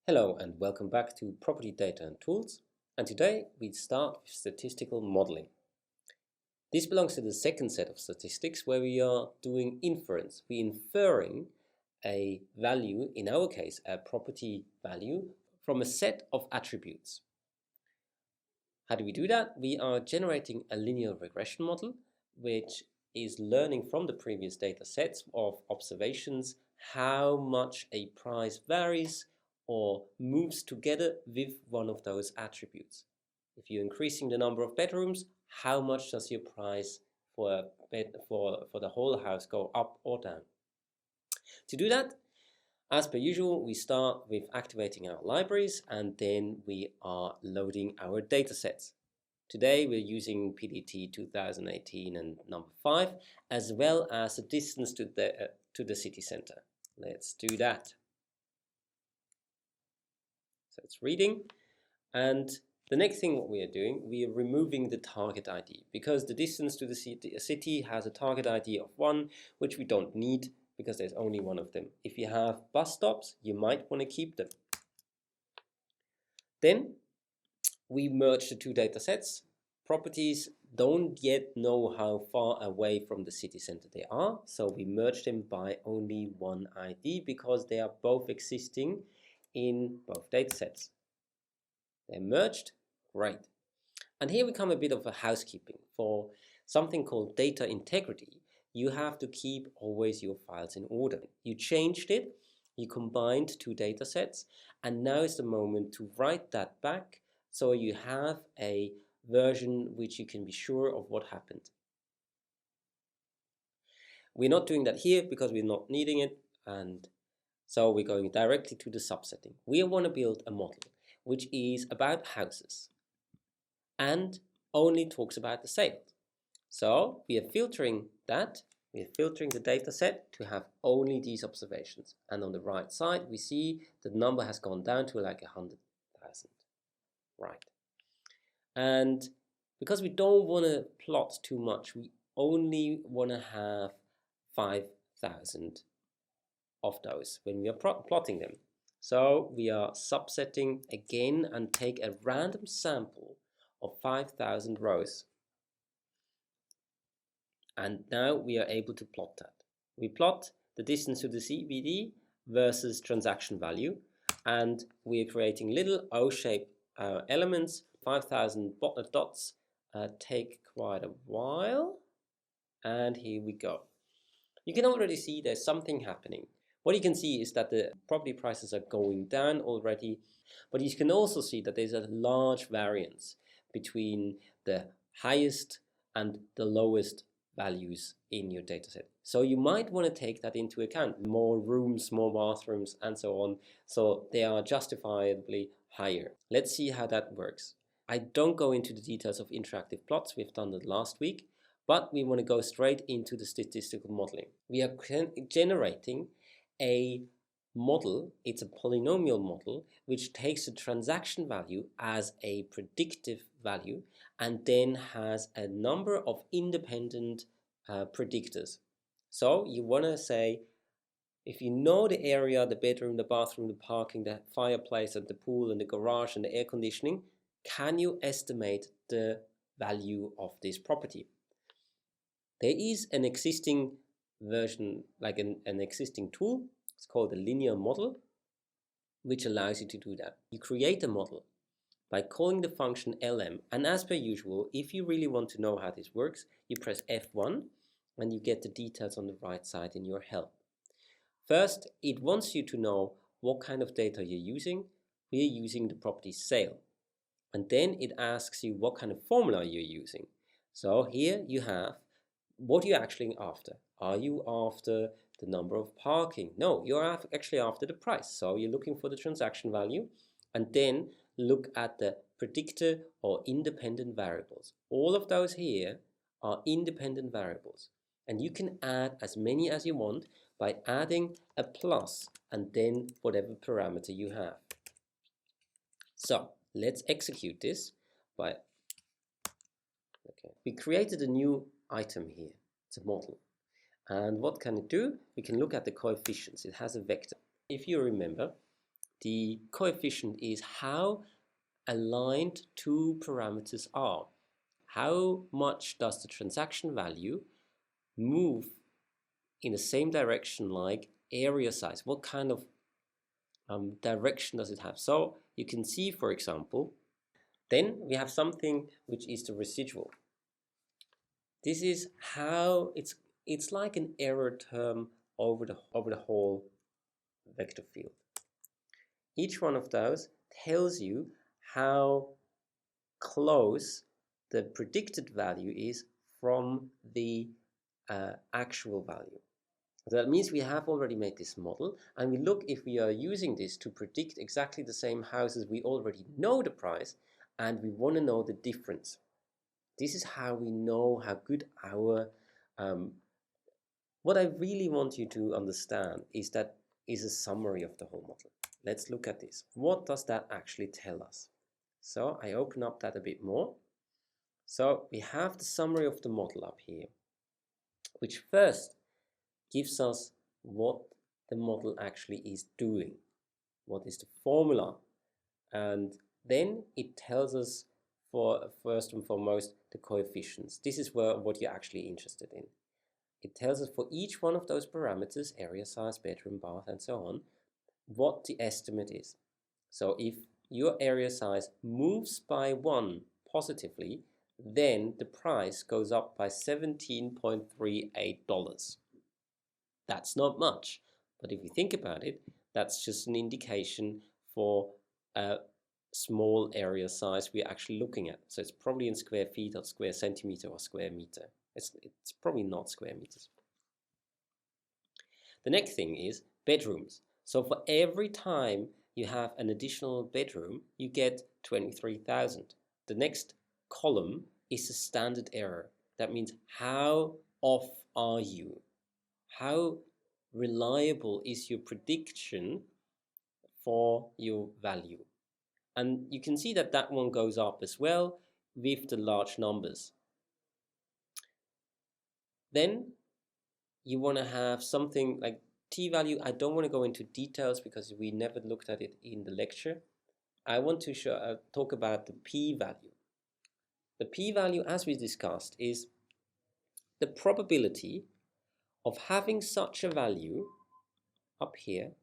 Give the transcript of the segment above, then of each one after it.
Hello and welcome back to Property Data and Tools, and today we start with statistical modeling. This belongs to the second set of statistics where we are doing inference. We're inferring a value, in our case a property value, from a set of attributes. How do we do that? We are generating a linear regression model which is learning from the previous data sets of observations how much a price varies or moves together with one of those attributes. If you're increasing the number of bedrooms, how much does your price for the whole house go up or down? To do that, as per usual, we start with activating our libraries and then we are loading our data sets. Today we're using PDT 2018 and number 5, as well as the distance to the city center. Let's do that. So it's reading, and the next thing what we are doing, we are removing the target ID, because the distance to the city has a target ID of 1, which we don't need because there's only one of them. If you have bus stops, you might want to keep them. Then we merge the two data sets. Properties don't yet know how far away from the city center they are, so we merge them by only one ID because they are both existing in both data sets. They're merged, great. And here we come a bit of a housekeeping. For something called data integrity, you have to keep always your files in order. You changed it, you combined two data sets, and now is the moment to write that back so you have a version which you can be sure of what happened. We're not doing that here because we're not needing it, and so we're going directly to the subsetting. We want to build a model which is about houses and only talks about the sales. So we are filtering that. We are filtering the data set to have only these observations. And on the right side, we see the number has gone down to like 100,000. Right. And because we don't want to plot too much, we only want to have 5,000 of those when we are plotting them. So we are subsetting again and take a random sample of 5,000 rows. And now we are able to plot that. We plot the distance to the CBD versus transaction value, and we are creating little O-shaped elements. 5,000 dots take quite a while, and here we go. You can already see there's something happening. What you can see is that the property prices are going down already, but you can also see that there's a large variance between the highest and the lowest values in your dataset. So you might want to take that into account. More rooms, more bathrooms, and so on. So they are justifiably higher. Let's see how that works. I don't go into the details of interactive plots. We've done that last week, but we want to go straight into the statistical modeling. We are generating a model. It's a polynomial model which takes the transaction value as a predictive value and then has a number of independent predictors. So you want to say, if you know the area, the bedroom, the bathroom, the parking, the fireplace and the pool and the garage and the air conditioning, can you estimate the value of this property? There is an existing version, like an existing tool. It's called a linear model, which allows you to do that. You create a model by calling the function lm, and as per usual, if you really want to know how this works, you press F1 and you get the details on the right side in your help. First, it wants you to know what kind of data you're using. We're using the property sale, and then it asks you what kind of formula you're using. So here you have what you're actually after. Are you after the number of parking? No, you're actually after the price. So you're looking for the transaction value and then look at the predictor or independent variables. All of those here are independent variables, and you can add as many as you want by adding a plus and then whatever parameter you have. So let's execute this by, we created a new item here. It's a model. And what can it do? We can look at the coefficients. It has a vector. If you remember, The coefficient is how aligned two parameters are. How much does the transaction value move in the same direction like area size? What kind of direction does it have? So you can see, for example, then we have something which is the residual. This is how it's like an error term over the whole vector field. Each one of those tells you how close the predicted value is from the actual value. So that means we have already made this model, and we look if we are using this to predict exactly the same houses. We already know the price, and we want to know the difference. This is how we know how good our what I really want you to understand is that is a summary of the whole model. Let's look at this. What does that actually tell us? So I open up that a bit more. So we have the summary of the model up here, which first gives us what the model actually is doing. What is the formula? And then it tells us for first and foremost the coefficients. This is what you're actually interested in. It tells us for each one of those parameters, area size, bedroom, bath, and so on, what the estimate is. So if your area size moves by 1 positively, then the price goes up by $17.38. That's not much, but if you think about it, that's just an indication for a small area size we're actually looking at. So it's probably in square feet or square centimeter or square meter. It's probably not square meters. The next thing is bedrooms. So for every time you have an additional bedroom, you get 23,000. The next column is the standard error. That means how off are you? How reliable is your prediction for your value? And you can see that that one goes up as well with the large numbers. Then you want to have something like t-value. I don't want to go into details because we never looked at it in the lecture. I want to talk about the p-value. The p-value, as we discussed, is the probability of having such a value up here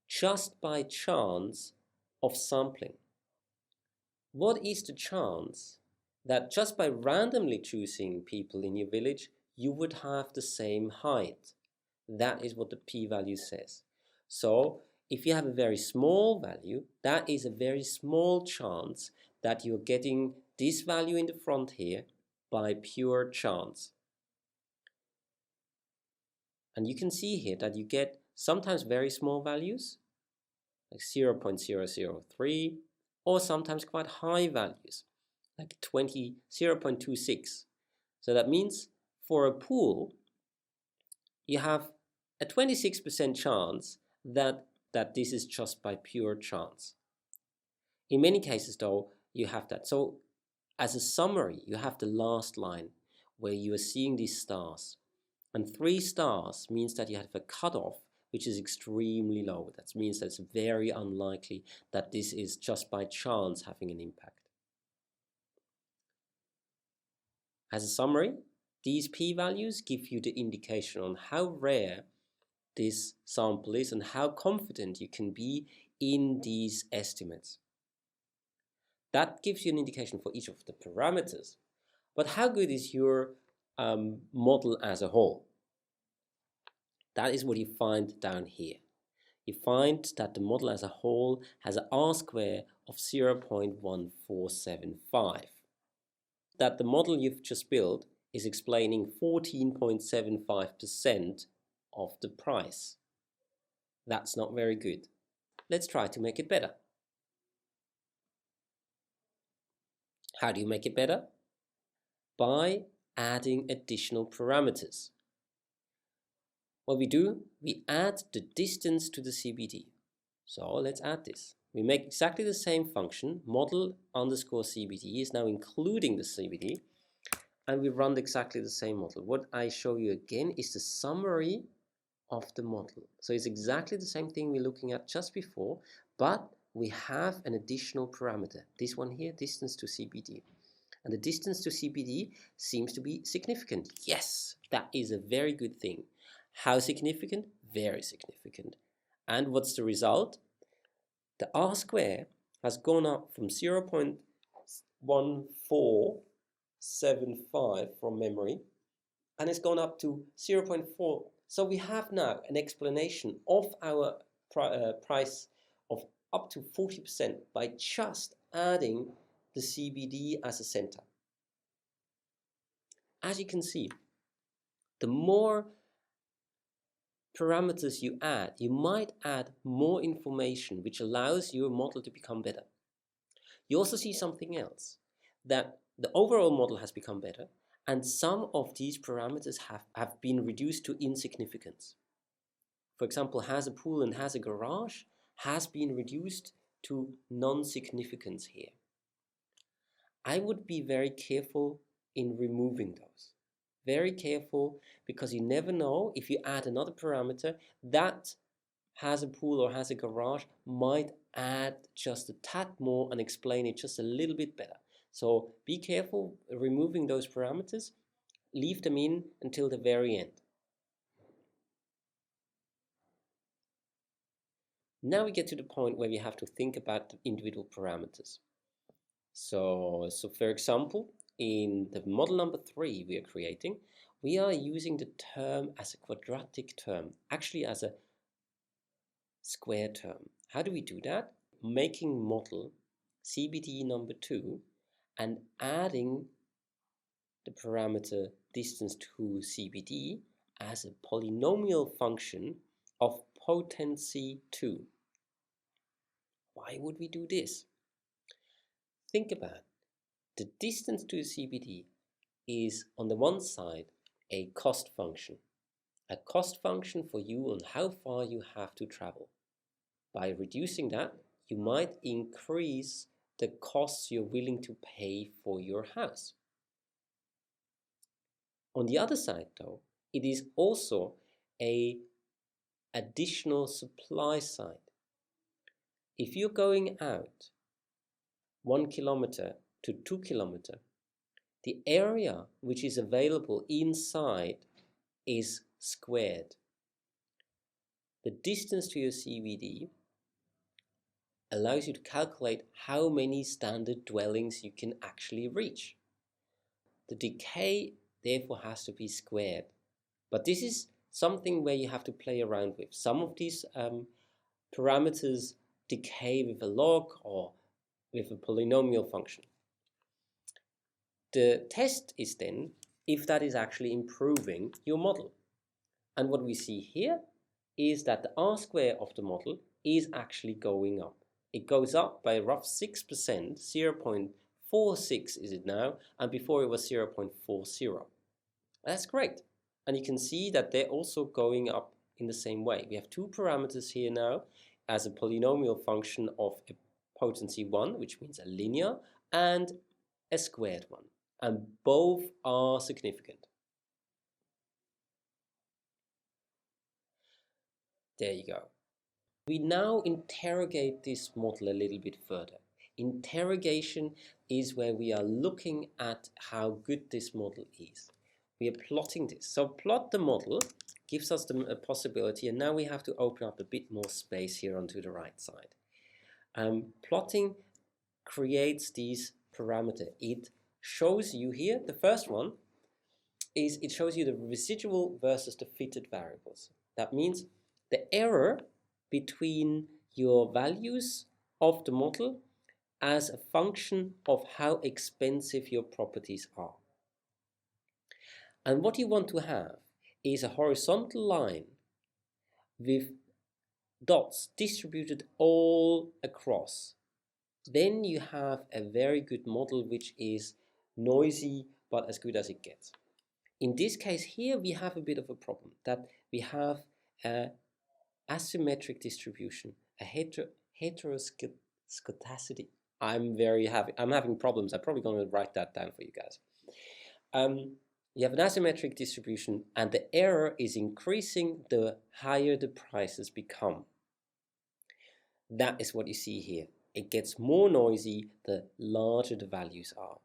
just by chance of sampling. What is the chance that just by randomly choosing people in your village, you would have the same height? That is what the p-value says. So if you have a very small value, that is a very small chance that you're getting this value in the front here by pure chance. And you can see here that you get sometimes very small values, like 0.003, or sometimes quite high values, like 0.26. So that means for a pool, you have a 26% chance that this is just by pure chance. In many cases, though, you have that. So as a summary, you have the last line where you are seeing these stars. And 3 stars means that you have a cutoff which is extremely low. That means that it's very unlikely that this is just by chance having an impact. As a summary, these p-values give you the indication on how rare this sample is and how confident you can be in these estimates. That gives you an indication for each of the parameters. But how good is your model as a whole? That is what you find down here. You find that the model as a whole has an R-square of 0.1475. That the model you've just built is explaining 14.75% of the price. That's not very good. Let's try to make it better. How do you make it better? By adding additional parameters. What we do, we add the distance to the CBD. So let's add this. We make exactly the same function, model underscore CBD is now including the CBD, and we run exactly the same model. What I show you again is the summary of the model. So it's exactly the same thing we're looking at just before, But we have an additional parameter, this one here, distance to CBD. And the distance to CBD seems to be significant. Yes, that is a very good thing. How significant? Very significant. And what's the result? The R square has gone up from 0.1475 from memory, and it's gone up to 0.4. So we have now an explanation of our price of up to 40% by just adding the CBD as a center. As you can see, the more parameters you add, you might add more information, which allows your model to become better. You also see something else, that the overall model has become better, and some of these parameters have been reduced to insignificance. For example, has a pool and has a garage has been reduced to non-significance here. I would be very careful in removing those. Very careful, because you never know, if you add another parameter that has a pool or has a garage, might add just a tad more and explain it just a little bit better. So be careful removing those parameters. Leave them in until the very end. Now we get to the point where we have to think about the individual parameters. So for example, in the model number 3 we are creating, we are using the term as a quadratic term, actually as a square term. How do we do that? Making model CBD number 2 and adding the parameter distance to CBD as a polynomial function of potency 2. Why would we do this? Think about it. The distance to CBD is on the one side a cost function for you on how far you have to travel. By reducing that, you might increase the costs you're willing to pay for your house. On the other side though, it is also an additional supply side. If you're going out 1 kilometer to 2 kilometer, the area which is available inside is squared. The distance to your CBD allows you to calculate how many standard dwellings you can actually reach. The decay therefore has to be squared. But this is something where you have to play around with. Some of these parameters decay with a log or with a polynomial function. The test is then if that is actually improving your model. And what we see here is that the R square of the model is actually going up. It goes up by a rough 6%, 0.46 is it now, and before it was 0.40. That's great. And you can see that they're also going up in the same way. We have two parameters here now as a polynomial function of a potency 1, which means a linear, and a squared one. And both are significant. There you go. We now interrogate this model a little bit further. Interrogation is where we are looking at how good this model is. We are plotting this. So plot the model gives us a possibility, and now we have to open up a bit more space here onto the right side. Plotting creates these parameters. It shows you here, the first one is it shows you the residual versus the fitted variables. That means the error between your values of the model as a function of how expensive your properties are. And what you want to have is a horizontal line with dots distributed all across. Then you have a very good model which is noisy but as good as it gets. In this case here we have a bit of a problem, that we have a asymmetric distribution, a heteroscedasticity. I'm having problems. I'm probably going to write that down for you guys. You have an asymmetric distribution, and the error is increasing the higher the prices become. That is what you see here. It gets more noisy the larger the values are.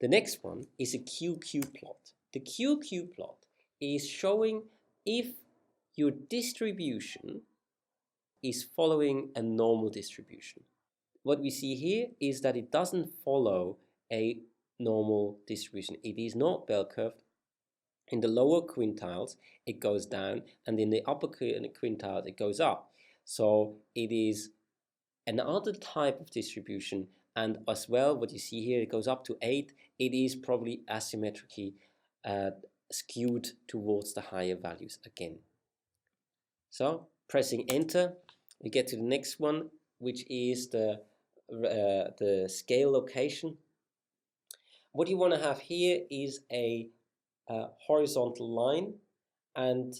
The next one is a QQ plot. The QQ plot is showing if your distribution is following a normal distribution. What we see here is that it doesn't follow a normal distribution. It is not bell curved. In the lower quintiles, it goes down, and in the upper quintiles, it goes up. So it is another type of distribution, and as well, what you see here, it goes up to 8. It is probably asymmetrically skewed towards the higher values again. So pressing enter, we get to the next one, which is the scale location. What you want to have here is a horizontal line, and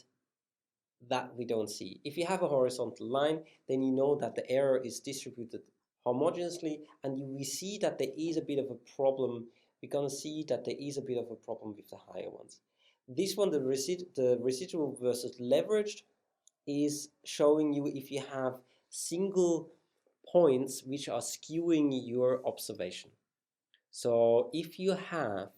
that we don't see. If you have a horizontal line, then you know that the error is distributed homogeneously, and we see that there is a bit of a problem. We're going to see that there is a bit of a problem with the higher ones. This one, the residual versus leveraged, is showing you if you have single points which are skewing your observation. So if you have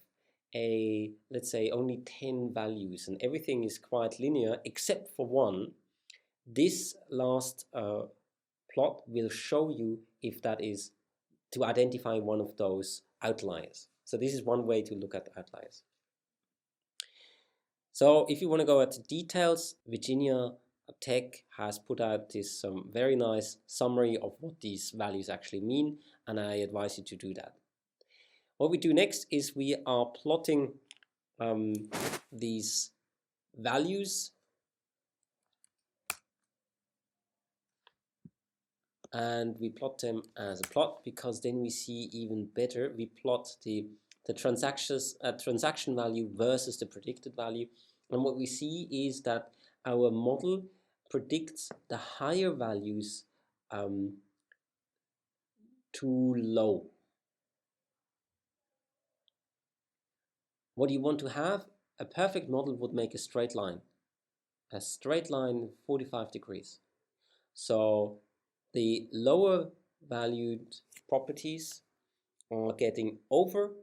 let's say only 10 values and everything is quite linear except for one, this last plot will show you if that is to identify one of those outliers. So this is one way to look at outliers. So if you want to go into details, Virginia Tech has put out this very nice summary of what these values actually mean, and I advise you to do that. What we do next is we are plotting these values, and we plot them as a plot because then we see even better. We plot the transaction value versus the predicted value, and what we see is that our model predicts the higher values too low. What you want to have, a perfect model would make a straight line 45 degrees. So the lower valued properties are getting overvalued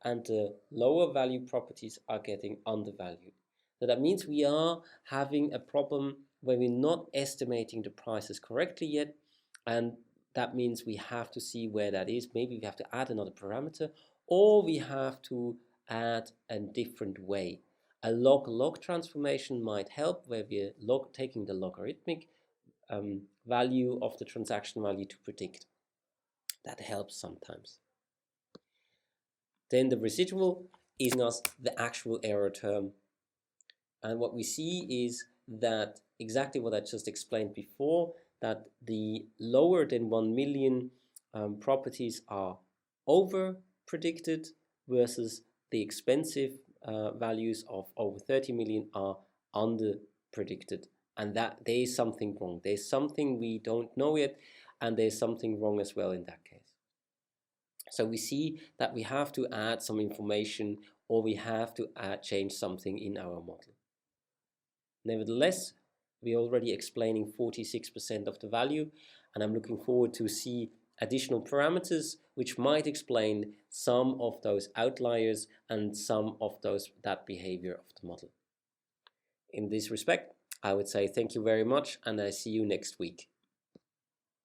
and the lower value properties are getting undervalued. So that means we are having a problem where we're not estimating the prices correctly yet, and that means we have to see where that is. Maybe we have to add another parameter, or we have to add a different way. A log-log transformation might help, where we're taking the logarithmic value of the transaction value to predict. That helps sometimes. Then the residual is us the actual error term. And what we see is that exactly what I just explained before, that the lower than 1 million properties are over predicted versus the expensive values of over 30 million are under predicted, and that there is something wrong. There's something we don't know yet, and there's something wrong as well in that case. So we see that we have to add some information, or we have to change something in our model. Nevertheless, we're already explaining 46% of the value, and I'm looking forward to see additional parameters which might explain some of those outliers and some of that behavior of the model. In this respect, I would say thank you very much, and I see you next week.